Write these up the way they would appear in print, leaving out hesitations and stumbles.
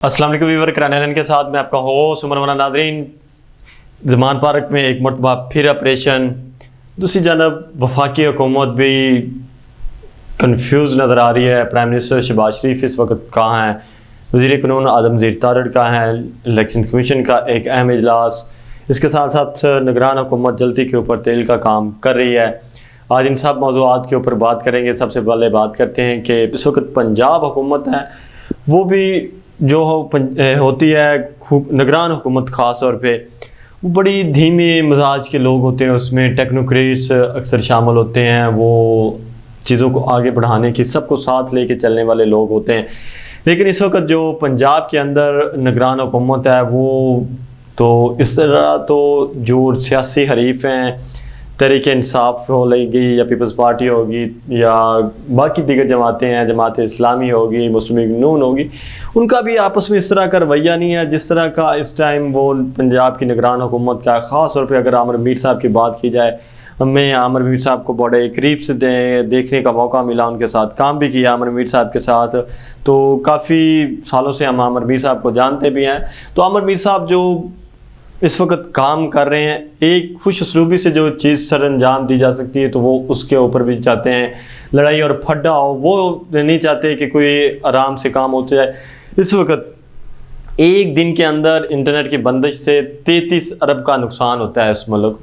अस्सलाम वालेकुम व्यूअर, करान के साथ मैं आपका होस्ट उमर मना। नादरीन, ज़मान पार्क में एक मरतबा फिर ऑपरेशन। दूसरी जानब वफाकी हुकूमत भी कंफ्यूज नज़र आ रही है। प्राइम मिनिस्टर शहबाज शरीफ इस वक्त कहाँ हैं, वज़ीर कानून आदम तारड़ कहाँ हैं, इलेक्शन कमीशन का एक अहम इजलास, इसके साथ साथ निगरान हुकूमत जल्दी के ऊपर तेल का काम कर रही है। आज इन सब मौज़ूआत के ऊपर बात करेंगे। सबसे पहले बात करते हैं कि इस वक्त पंजाब हुकूमत है, वो भी जो होती है निगरान हुकूमत ख़ास तौर पे, वो बड़ी धीमे मिजाज के लोग होते हैं। उसमें टेक्नोक्रेट्स अक्सर शामिल होते हैं। वो चीज़ों को आगे बढ़ाने की, सबको साथ लेके चलने वाले लोग होते हैं। लेकिन इस वक्त जो पंजाब के अंदर निगरान हुकूमत है, वो तो इस तरह तो जो सियासी हरीफ हैं, तहरीक इंसाफ हो लेगी या पीपल्स पार्टी होगी या बाकी दीगर जमातें हैं, जमात इस्लामी होगी, मुस्लिम लीग नून होगी, उनका भी आपस में इस तरह का रवैया नहीं है जिस तरह का इस टाइम वो पंजाब की निगरान हुकूमत का। ख़ास तौर पे अगर आमिर मीर साहब की बात की जाए, मैं आमिर मीर साहब को बड़े करीब से देखने का मौका मिला, उनके साथ काम भी किया आमिर मीर साहब के साथ, तो काफ़ी सालों से हम आमिर मीर साहब को जानते भी हैं। तो आमिर मीर साहब जो इस वक्त काम कर रहे हैं, एक खुश उसलूबी से जो चीज़ सर अंजाम दी जा सकती है तो वो उसके ऊपर भी चाहते हैं। लड़ाई और फड्डा हो, वो नहीं चाहते कि कोई आराम से काम होते जाए। इस वक्त एक दिन के अंदर इंटरनेट की बंदिश से 33 अरब का नुकसान होता है। इस मुल्क,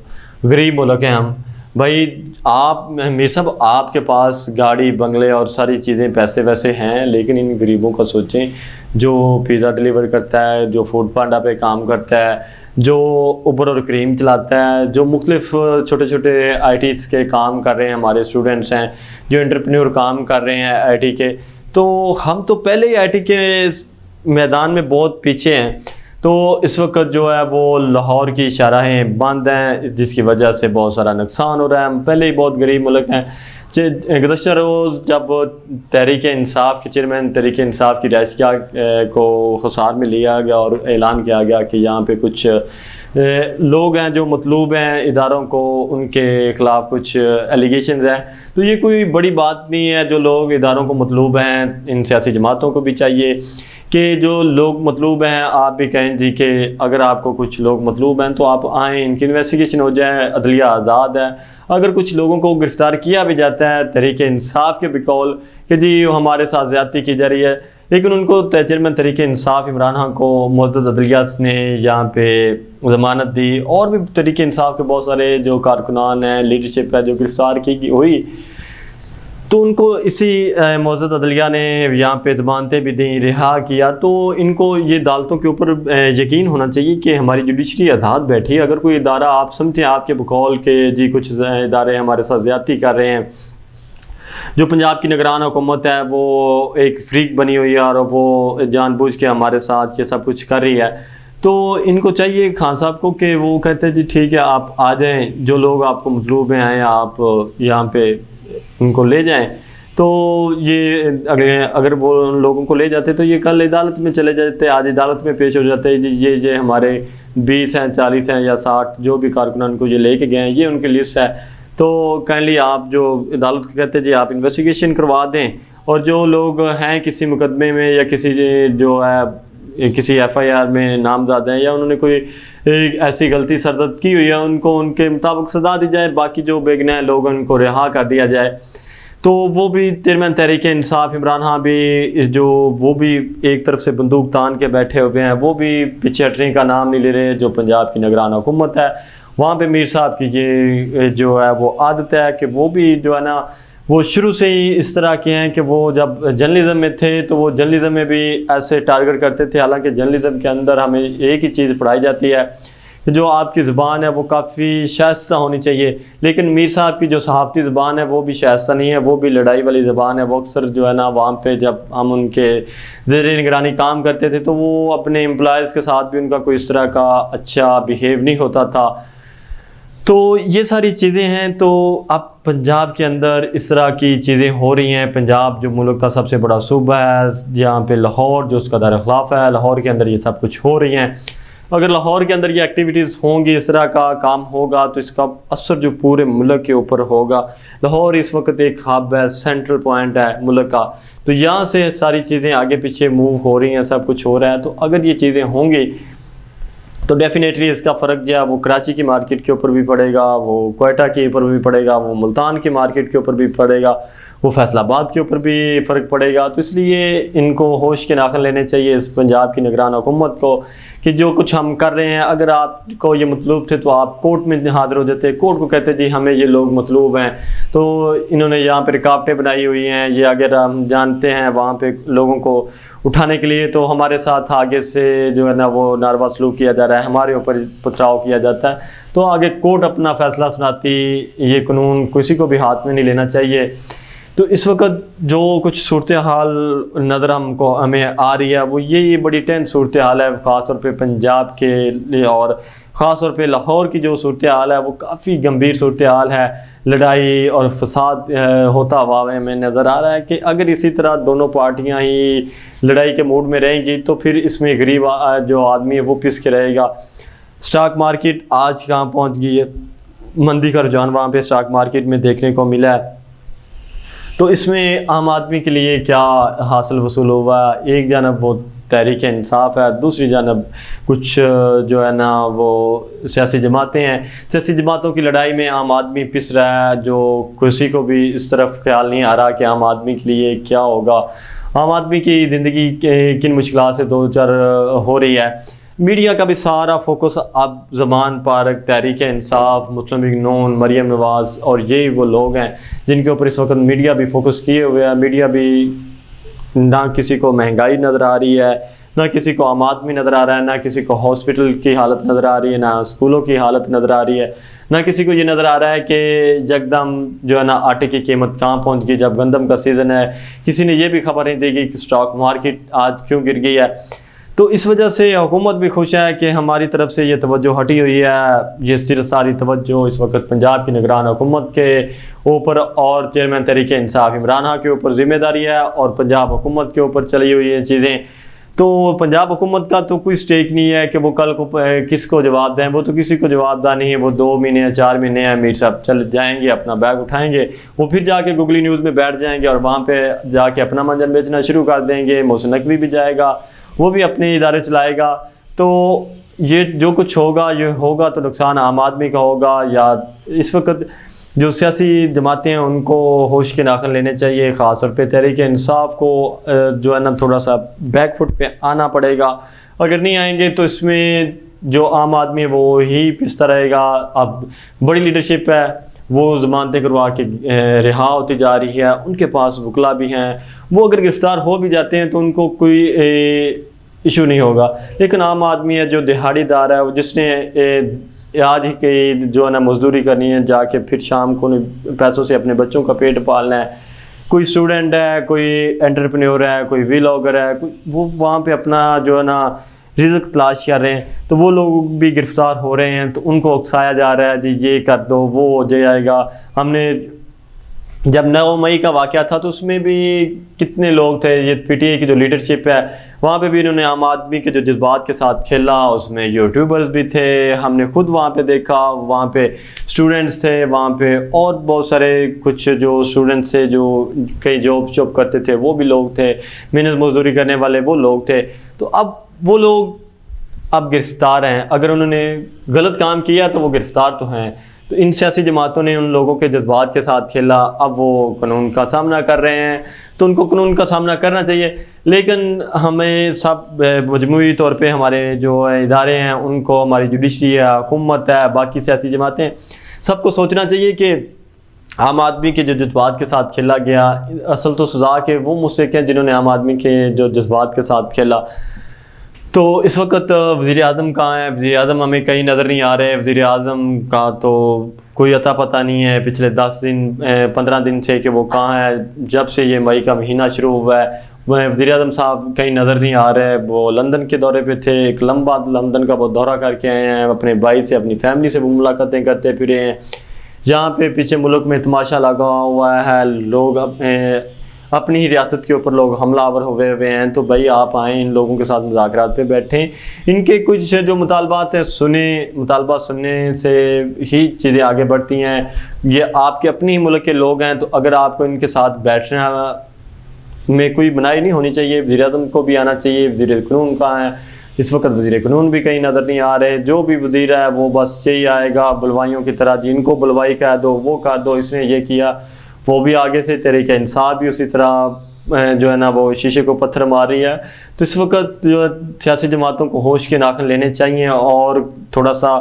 गरीब मुल्क हैं हम भाई। आप मीर साहब, आपके पास गाड़ी बंगले और सारी चीज़ें पैसे वैसे हैं, लेकिन इन गरीबों का सोचें। जो पिज़्ज़ा डिलीवर करता है, जो फूड पांडा पे काम करता है, जो उबर और क्रीम चलाता है, जो मुख्तलिफ छोटे छोटे ITs के काम कर रहे हैं, हमारे स्टूडेंट्स हैं जो एंटरप्रेन्योर काम कर रहे हैं IT के, तो हम तो पहले ही IT के मैदान में बहुत पीछे हैं। तो इस वक्त जो है वो लाहौर की शाहराहें बंद हैं, जिसकी वजह से बहुत सारा नुकसान हो रहा है। हम पहले ही बहुत गरीब मुल्क हैं। गुज़श्ता रोज़ जब तहरीक इंसाफ के चेयरमैन तहरीक इंसाफ की रिहाइशगाह को खसार में लिया गया और ऐलान किया गया कि यहाँ पे कुछ लोग हैं जो मतलूब हैं इदारों को, उनके ख़िलाफ़ कुछ एलिगेशंस हैं, तो ये कोई बड़ी बात नहीं है। जो लोग इदारों को मतलूब हैं, इन सियासी जमातों को भी चाहिए कि जो लोग मतलूब हैं, आप भी कहें जी कि अगर आपको कुछ लोग मतलूब हैं तो आप आएँ, इनकी इन्वेस्टिगेशन हो जाए, अदलिया आज़ाद है। अगर कुछ लोगों को गिरफ़्तार किया भी जाता है तहरीक इंसाफ के बिकौल कि जी हमारे साथ ज़्यादती की जा रही है, लेकिन उनको चेयरमैन तहरीक इंसाफ इमरान खान को मुअज़्ज़ज़ अदलिया ने यहाँ पे ज़मानत दी, और भी तहरीक इंसाफ के बहुत सारे जो कारकुनान हैं, लीडरशिप है जो गिरफ़्तार की हुई, तो उनको इसी मुअज़्ज़ज़ अदलिया ने यहाँ पे ज़मानतें भी दी, रिहा किया। तो इनको ये अदालतों के ऊपर यकीन होना चाहिए कि हमारी जुडिशरी आज़ाद बैठी है। अगर कोई इदारा आप समझें आपके बकौल के जी कुछ इदारे हमारे साथ ज़्यादती कर रहे हैं, जो पंजाब की निगरान हुकूमत है वो एक फ्रीक बनी हुई है और वो जानबूझ के हमारे साथ ये सब कुछ कर रही है, तो इनको चाहिए खान साहब को कि वो कहते हैं जी ठीक है आप आ जाएँ, जो लोग आपको मतलूब हैं आए, आप यहाँ पे उनको ले जाएं। तो ये अगर वो उन लोगों को ले जाते तो ये कल अदालत में चले जाते, आज अदालत में पेश हो जाते जी ये हमारे 20 हैं, 40 हैं या 60 जो भी कारकुनान को ये लेके गए हैं, ये उनकी लिस्ट है। तो काइंडली आप जो अदालत को कहते हैं जी आप इन्वेस्टिगेशन करवा दें, और जो लोग हैं किसी मुकदमे में या किसी जो है किसी FIR में नामजद हैं या उन्होंने कोई एक ऐसी गलती सरजद की हुई है, उनको उनके मुताबिक सज़ा दी जाए, बाकी जो बेगुनाह लोग उनको रिहा कर दिया जाए। तो वो भी चेयरमैन तहरीक इंसाफ इमरान खान भी जो वो भी एक तरफ से बंदूक तान के बैठे हुए हैं, वो भी पीछे हटने का नाम नहीं ले रहे। जो पंजाब की निगरान हुकूमत है वहाँ पे मीर साहब की ये जो है वो आदत है कि वो भी जो है ना वो शुरू से ही इस तरह के हैं कि वो जब जर्नलिज़म में थे तो वो जर्नलिज़म में भी ऐसे टारगेट करते थे। हालांकि जर्नलिज़म के अंदर हमें एक ही चीज़ पढ़ाई जाती है कि जो आपकी ज़ुबान है वो काफ़ी शाइस्ता होनी चाहिए, लेकिन मीर साहब की जो सहाफ़ती ज़ुबान है वो भी शाइस्ता नहीं है, वो भी लड़ाई वाली ज़ुबान है। वो अक्सर जो है ना वहाँ पे जब हम उनके ज़ेर निगरानी काम करते थे तो वो अपने एम्प्लॉयज़ के साथ भी उनका कोई इस तरह का अच्छा बिहेव नहीं होता था। तो ये सारी चीज़ें हैं। तो अब पंजाब के अंदर इस तरह की चीज़ें हो रही हैं। पंजाब जो मुल्क का सबसे बड़ा सूबा है, जहाँ पे लाहौर जो उसका दार ख़िलाफ़ है, लाहौर के अंदर ये सब कुछ हो रही हैं। अगर लाहौर के अंदर ये एक्टिविटीज़ होंगी, इस तरह का काम होगा, तो इसका असर जो पूरे मुल्क के ऊपर होगा। लाहौर इस वक्त एक हब है, सेंट्रल पॉइंट है मुल्क का, तो यहाँ से सारी चीज़ें आगे पीछे मूव हो रही हैं, सब कुछ हो रहा है। तो अगर ये चीज़ें होंगी तो डेफिनेटली इसका फ़र्क जो है वो कराची की मार्केट के ऊपर भी पड़ेगा, वो क्वेटा के ऊपर भी पड़ेगा, वो मुल्तान की मार्केट के ऊपर भी पड़ेगा, वो फैसलाबाद के ऊपर भी फ़र्क पड़ेगा। तो इसलिए इनको होश के नाखन लेने चाहिए इस पंजाब की निगरान हुकूमत को कि जो कुछ हम कर रहे हैं, अगर आपको ये मतलूब थे तो आप कोर्ट में हाजिर हो जाते, कोर्ट को कहते जी हमें ये लोग मतलूब हैं, तो इन्होंने यहाँ पे रुकावटें बनाई हुई हैं, ये अगर हम जानते हैं वहाँ पे लोगों को उठाने के लिए, तो हमारे साथ आगे से जो है ना वो नारवा सलूक किया जा रहा है, हमारे ऊपर पथराव किया जाता है। तो आगे कोर्ट अपना फ़ैसला सुनाती, ये कानून किसी को भी हाथ में नहीं लेना चाहिए। तो इस वक्त जो कुछ सूरत हाल नज़र हमें आ रही है वो ये बड़ी टेंस सूरत हाल है, ख़ास तौर पे पंजाब के लिए, और ख़ास तौर पे लाहौर की जो सूरत हाल है वो काफ़ी गंभीर सूरत हाल है। लड़ाई और फसाद होता हुआ हमें नज़र आ रहा है कि अगर इसी तरह दोनों पार्टियां ही लड़ाई के मूड में रहेंगी तो फिर इसमें गरीब जो आदमी है वो पिस के रहेगा। स्टॉक मार्केट आज कहाँ पहुँच गई है, मंदी का रुझान वहाँ पे स्टॉक मार्केट में देखने को मिला है। तो इसमें आम आदमी के लिए क्या हासिल वसूल हुआ, एक जानब वो तहरीक इंसाफ है, दूसरी जानब कुछ जो है ना वो सियासी जमातें हैं। सियासी जमातों की लड़ाई में आम आदमी पिस रहा है, जो किसी को भी इस तरफ ख्याल नहीं आ रहा कि आम आदमी के लिए क्या होगा, आम आदमी की ज़िंदगी किन मुश्किलात से दो चार हो रही है। मीडिया का भी सारा फोकस अब ज़मान पार्क, तहरीक इंसाफ, मुस्लिम लीग नून, मरीम नवाज़ और यही वो लोग हैं जिनके ऊपर इस वक्त मीडिया भी फोकस किए हुए है। मीडिया भी ना किसी को महंगाई नज़र आ रही है, ना किसी को आम आदमी नज़र आ रहा है, ना किसी को हॉस्पिटल की हालत नज़र आ रही है, ना स्कूलों की हालत नज़र आ रही है, ना किसी को ये नज़र आ रहा है कि यकदम जो है ना आटे की कीमत कहाँ पहुँच गई जब गंदम का सीज़न है। किसी ने ये भी खबर नहीं दी कि स्टॉक मार्केट आज क्यों गिर गई है। तो इस वजह से हुकूमत भी खुश है कि हमारी तरफ से ये तवज्जो हटी हुई है। ये सिर्फ सारी तवज्जो इस वक्त पंजाब की निगरान हुकूमत के ऊपर और चेयरमैन तहरीक इंसाफ इमरान खान के ऊपर ज़िम्मेदारी है और पंजाब हुकूमत के ऊपर चली हुई है चीज़ें। तो पंजाब हुकूमत का तो कोई स्टेक नहीं है कि वो कल को किसको जवाब दें, वो तो किसी को जवाबदा नहीं है। वो 2 महीने या 4 महीने हैं, मीर साहब चल जाएंगे, अपना बैग उठाएंगे, वो फिर जाके गूगली न्यूज़ में बैठ जाएंगे और वहाँ पे जाके अपना मंजर बेचना शुरू कर देंगे। मोहसिन नकवी भी जाएगा, वो भी अपने इदारे चलाएगा। तो ये जो कुछ होगा ये होगा तो नुकसान आम आदमी का होगा। या इस वक्त जो सियासी जमातें हैं उनको होश के नाखन लेने चाहिए, ख़ास तौर पे तहरीक इंसाफ को जो है ना थोड़ा सा बैक फुट पे आना पड़ेगा। अगर नहीं आएंगे तो इसमें जो आम आदमी है वो ही पिसता रहेगा। अब बड़ी लीडरशिप है, वो ज़मानतें करवा के रिहा होती जा रही है, उनके पास वकला भी हैं, वो अगर गिरफ़्तार हो भी जाते हैं तो उनको कोई इशू नहीं होगा। लेकिन आम आदमी है जो दिहाड़ीदार है, जिसने आज ही की जो है ना मजदूरी करनी है, जाके फिर शाम को पैसों से अपने बच्चों का पेट पालना है, कोई स्टूडेंट है, कोई एंटरप्रेन्योर है, कोई व्लॉगर है, वो वहाँ पे अपना जो है ना रिज़्क तलाश कर रहे हैं, तो वो लोग भी गिरफ़्तार हो रहे हैं। तो उनको उकसाया जा रहा है जी ये कर दो, वो हो जाएगा। हमने जब 9 मई का वाक़या था तो उसमें भी कितने लोग थे, ये पीटीआई की जो लीडरशिप है वहाँ पे भी इन्होंने आम आदमी के जो जज्बात के साथ खेला। उसमें यूट्यूबर्स भी थे, हमने खुद वहाँ पे देखा, वहाँ पे स्टूडेंट्स थे, वहाँ पे और बहुत सारे कुछ जो स्टूडेंट्स थे जो कई जॉब करते थे वो भी लोग थे, मेहनत मजदूरी करने वाले वो लोग थे। तो अब वो लोग अब गिरफ्तार हैं। अगर उन्होंने गलत काम किया तो वो गिरफ्तार तो हैं। तो इन सियासी जमातों ने उन लोगों के जज्बात के साथ खेला, अब वो कानून का सामना कर रहे हैं, तो उनको कानून का सामना करना चाहिए। लेकिन हमें सब मजमूई तौर पे हमारे जो इदारे हैं उनको, हमारी जुडिशरी है, हुकूमत है, बाकी सियासी जमातें, सबको सोचना चाहिए कि आम आदमी के जो जज्बात के साथ खेला गया, असल तो सज़ा के वो मुस्तहिक हैं जिन्होंने आम आदमी के जो जज्बात के साथ खेला। तो इस वक्त वज़ीर आज़म कहाँ है? वज़ीर आज़म हमें कहीं नज़र नहीं आ रहे। वज़ीर आज़म का तो कोई अता पता नहीं है पिछले 10 दिन 15 दिन से कि वो कहाँ है। जब से ये मई का महीना शुरू हुआ है वज़ीर आज़म साहब कहीं नज़र नहीं आ रहे। वो लंदन के दौरे पे थे, एक लंबा लंदन का वो दौरा करके आए हैं, अपने भाई से, अपनी फैमिली से वो मुलाकातें करते फिरे हैं। यहाँ पे पीछे मुल्क में तमाशा लगा हुआ है, लोग अपने अपनी ही रियासत के ऊपर लोग हमलावर हुए हुए हैं, तो भाई आप आएँ, इन लोगों के साथ मुज़ाकरात पे बैठें, इनके कुछ जो मुतालबात हैं सुने, मुतालबा सुनने से ही चीज़ें आगे बढ़ती हैं। ये आपके अपनी ही मुल्क के लोग हैं, तो अगर आपको इनके साथ बैठना में कोई मनाही नहीं होनी चाहिए। वज़ीर-ए-आज़म को भी आना चाहिए। वज़ीर-ए-क़ानून कहाँ है? इस वक्त वज़ीर-ए-क़ानून भी कहीं नज़र नहीं आ रहे। जो भी वज़ीर है वो बस यही आएगा बुलवाइयों की तरह, जिनको बुलवाई कह दो, वो कर दो, इसने ये किया, वो भी आगे से तहरीक इंसाफ भी उसी तरह जो है ना वो शीशे को पत्थर मार रही है। तो इस वक्त जो सियासी जमातों को होश के नाखन लेने चाहिए और थोड़ा सा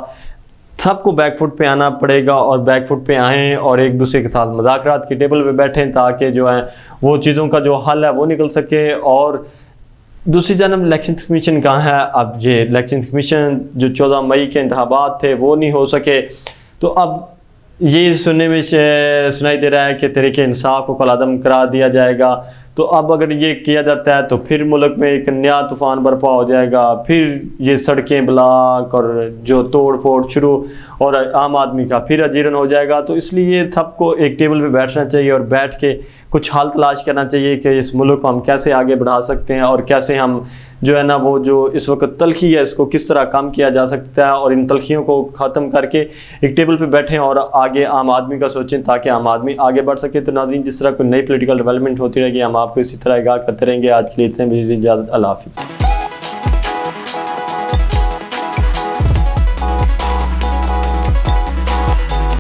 सबको बैकफुट पे आना पड़ेगा, और बैकफुट पे आएँ और एक दूसरे के साथ मुज़ाकरात की टेबल पे बैठें, ताकि जो है वो चीज़ों का जो हल है वो निकल सके। और दूसरी जानब इलेक्शन कमीशन कहाँ है? अब ये इलेक्शन कमीशन जो 14 मई के इंतखाबात थे वो नहीं हो सके, तो अब ये सुनने में सुनाई दे रहा है कि तहरीक इंसाफ को कलादम करा दिया जाएगा। तो अब अगर ये किया जाता है तो फिर मुल्क में एक नया तूफ़ान बर्पा हो जाएगा, फिर ये सड़कें ब्लॉक और जो तोड़ फोड़ शुरू, और आम आदमी का फिर अजीरन हो जाएगा। तो इसलिए सबको एक टेबल पे बैठना चाहिए और बैठ के कुछ हल तलाश करना चाहिए कि इस मुल्क को हम कैसे आगे बढ़ा सकते हैं, और कैसे हम जो है ना वो जो इस वक्त तलखी है इसको किस तरह कम किया जा सकता है, और इन तलखियों को ख़त्म करके एक टेबल पे बैठें और आगे आम आदमी का सोचें, ताकि आम आदमी आगे बढ़ सके। तो नाज़रीन, जिस तरह कोई नई पॉलिटिकल डेवलपमेंट होती रहेगी हम आपको इसी तरह आगाह करते रहेंगे। आज के लिए इतने, इजाज़त, अल्लाह हाफ़िज़।